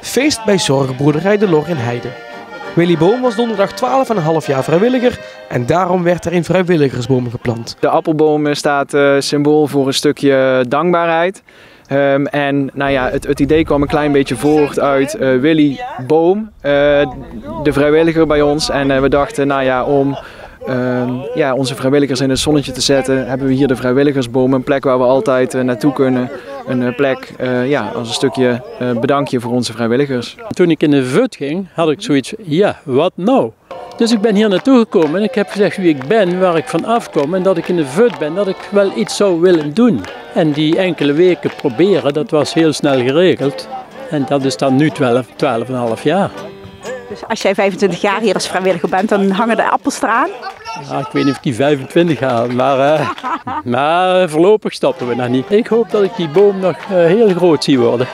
Feest bij Zorgbroederij De Lor in Heide. Willy Boom was donderdag 12,5 jaar vrijwilliger en daarom werd er een vrijwilligersboom geplant. De appelboom staat symbool voor een stukje dankbaarheid. En nou ja, het idee kwam een klein beetje voort uit Willy Boom, de vrijwilliger bij ons. En we dachten, nou ja, om onze vrijwilligers in het zonnetje te zetten, hebben we hier de vrijwilligersboom. Een plek waar we altijd naartoe kunnen. Een plek als een stukje bedankje voor onze vrijwilligers. Toen ik in de VUT ging, had ik zoiets, ja, wat nou? Dus ik ben hier naartoe gekomen en ik heb gezegd wie ik ben, waar ik van afkom en dat ik in de VUT ben, dat ik wel iets zou willen doen. En die enkele weken proberen, dat was heel snel geregeld. En dat is dan nu 12,5 jaar. Dus als jij 25 jaar hier als vrijwilliger bent, dan hangen de appels eraan? Ja, ik weet niet of ik die 25 haal, maar voorlopig stoppen we nog niet. Ik hoop dat ik die boom nog heel groot zie worden.